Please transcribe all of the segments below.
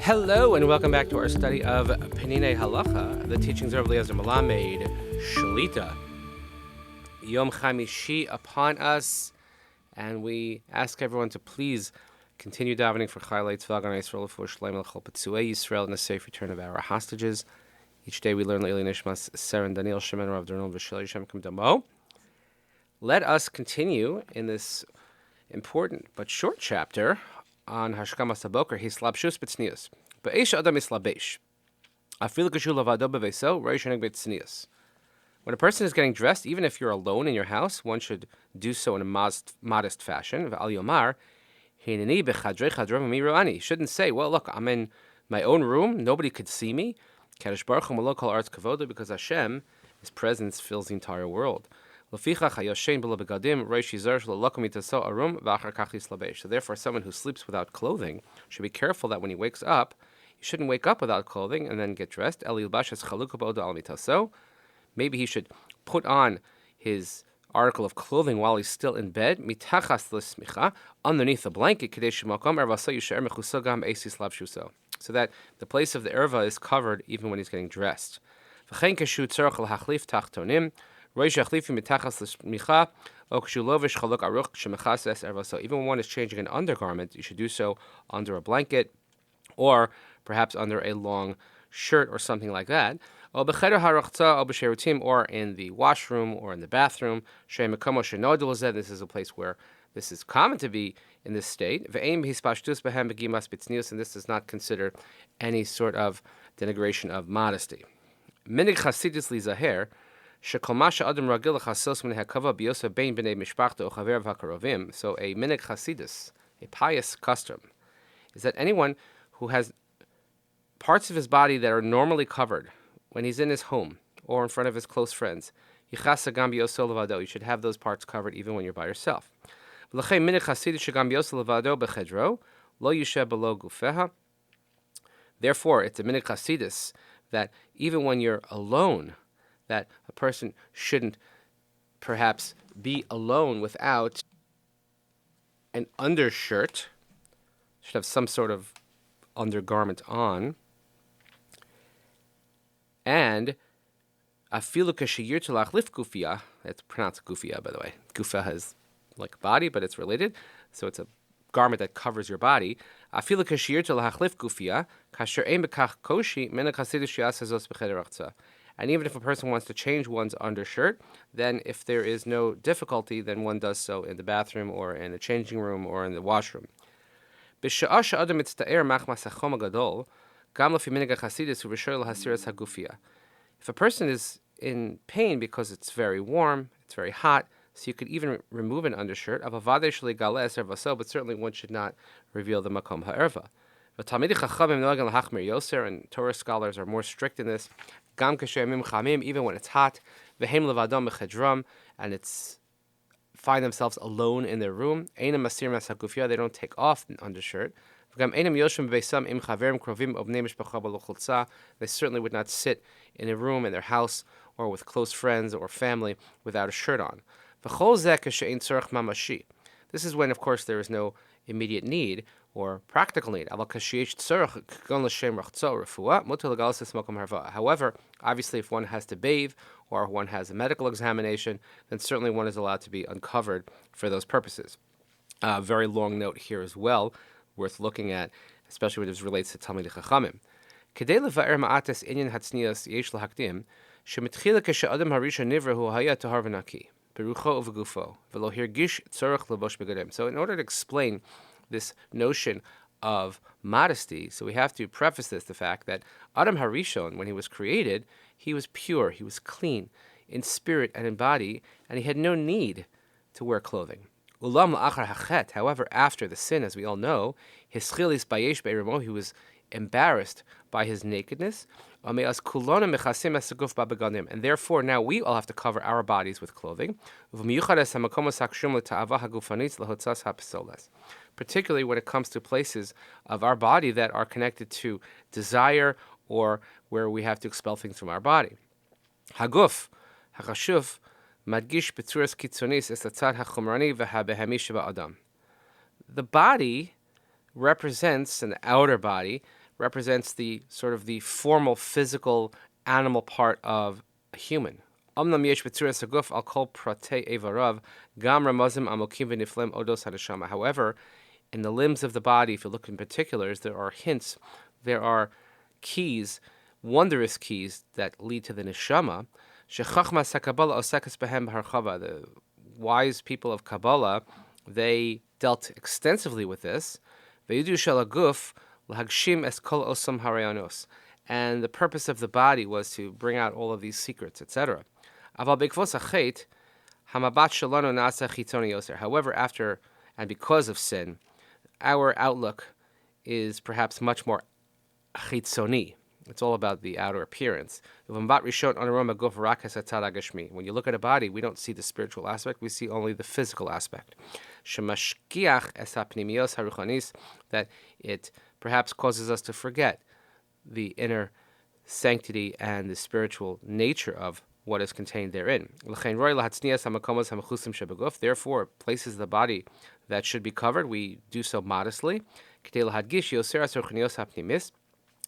Hello and welcome back to our study of Peninei Halacha, the teachings of Eliezer Melamed Shalita. Yom Chamishi upon us, and we ask everyone to please continue davening for Chayalei Tzva Gan Yisrael for Shleim L'Chol Petzuei Yisrael and the safe return of our hostages. Each day we learn Le'ili Nishmas Seren Daniel Shemen Rav Dernol V'Shel Yishem Kum Damo. Let us continue in this important but short chapter on Hashkamas HaBoker, Hislabshus B'tznius. B'eish Adam Islabesh. Afilu Kashu Lavado B'Veiso, Reish Heneg B'tznius. When a person is getting dressed, even if you're alone in your house, one should do so in a modest fashion. V'al Yomar, Hineni B'chadrei Chadrom Miruani. Shouldn't say, well, look, I'm in my own room, nobody could see me. Kadosh Baruch Hu Malo Kol Aretz Kavoda, because Hashem, His presence fills the entire world. So therefore, someone who sleeps without clothing should be careful that when he wakes up, he shouldn't wake up without clothing and then get dressed. Maybe he should put on his article of clothing while he's still in bed, underneath the blanket, so that the place of the erva is covered even when he's getting dressed. Even when one is changing an undergarment, you should do so under a blanket or perhaps under a long shirt or something like that. Or in the washroom or in the bathroom. This is a place where this is common to be in this state. And this does not consider any sort of denigration of modesty. So a minig chasidus, a pious custom, is that anyone who has parts of his body that are normally covered when he's in his home or in front of his close friends, you should have those parts covered even when you're by yourself. Therefore, it's a minig chasidus that even when you're alone, that a person shouldn't perhaps be alone without an undershirt, should have some sort of undergarment on, and afilu kashiyir to lachlif gufia, it's pronounced gufia by the way, gufa has like body but it's related, so it's a garment that covers your body. Afilu kashiyir to lachlif gufia, kasher ein bekach koshi, mena chasidus shiasazos b'cheder achza. And even if a person wants to change one's undershirt, then if there is no difficulty, then one does so in the bathroom or in the changing room or in the washroom. If a person is in pain because it's very warm, it's very hot, so you could even remove an undershirt, but certainly one should not reveal the makom ha'erva. And Torah scholars are more strict in this. Even when it's hot, and it's find themselves alone in their room, they don't take off an undershirt. They certainly would not sit in a room in their house or with close friends or family without a shirt on. This is when, of course, there is no immediate need or practical need. However, obviously, if one has to bathe or one has a medical examination, then certainly one is allowed to be uncovered for those purposes. A very long note here as well, worth looking at, especially when it relates to Talmidei Chachamim. Kedei levaer ma'ates inyan hatznius yesh lahakdim, shemitchila k'she'adam harisha nivra hu haya tahar v'naki, berucho uv'gufo, v'lo hirgish tzorach levosh begadim. So in order to explain this notion of modesty, so we have to preface the fact that Adam Harishon, when he was created, he was pure, he was clean in spirit and in body, and he had no need to wear clothing. However, after the sin, as we all know, he was embarrassed by his nakedness, and therefore now we all have to cover our bodies with clothing, particularly when it comes to places of our body that are connected to desire or where we have to expel things from our body. Haguf, hachashuv, madgish b'tzuras kitzonis es hatzad hachumrani v'habehemi sheba adam. The body represents, and the outer body represents the sort of the formal, physical, animal part of a human. However, in the limbs of the body, if you look in particulars, there are hints, there are keys, wondrous keys that lead to the neshama. The wise people of Kabbalah, they dealt extensively with this. And the purpose of the body was to bring out all of these secrets, etc. However, after and because of sin, our outlook is perhaps much more chitzoni. It's all about the outer appearance. When you look at a body, we don't see the spiritual aspect, we see only the physical aspect. That it perhaps causes us to forget the inner sanctity and the spiritual nature of what is contained therein. Therefore, places of the body that should be covered, we do so modestly,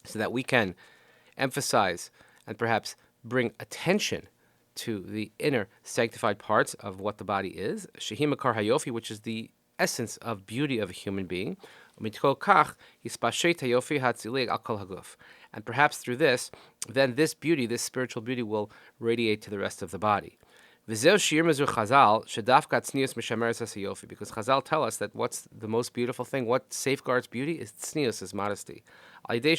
so that we can emphasize and perhaps bring attention to the inner sanctified parts of what the body is, which is the essence of beauty of a human being. And perhaps through this, then this beauty, this spiritual beauty, will radiate to the rest of the body. Because Chazal tell us that what's the most beautiful thing, what safeguards beauty, is tznius, is modesty. Because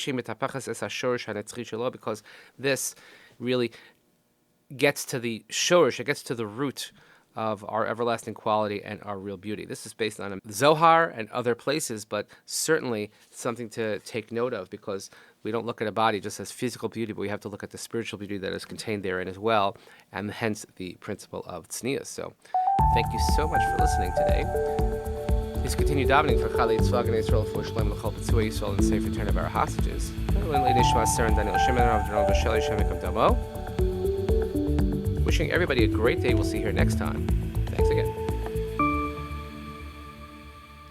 this really gets to the shorish, it gets to the root of our everlasting quality and our real beauty. This is based on Zohar and other places, but certainly something to take note of, because we don't look at a body just as physical beauty, but we have to look at the spiritual beauty that is contained therein as well, and hence the principle of tznius. So thank you so much for listening today. Please continue davening for Chali Tzvah Gan Yisrael, for Shalom L'chol B'tzua Yisrael, and safe return of our hostages. Wishing everybody a great day. We'll see you here next time.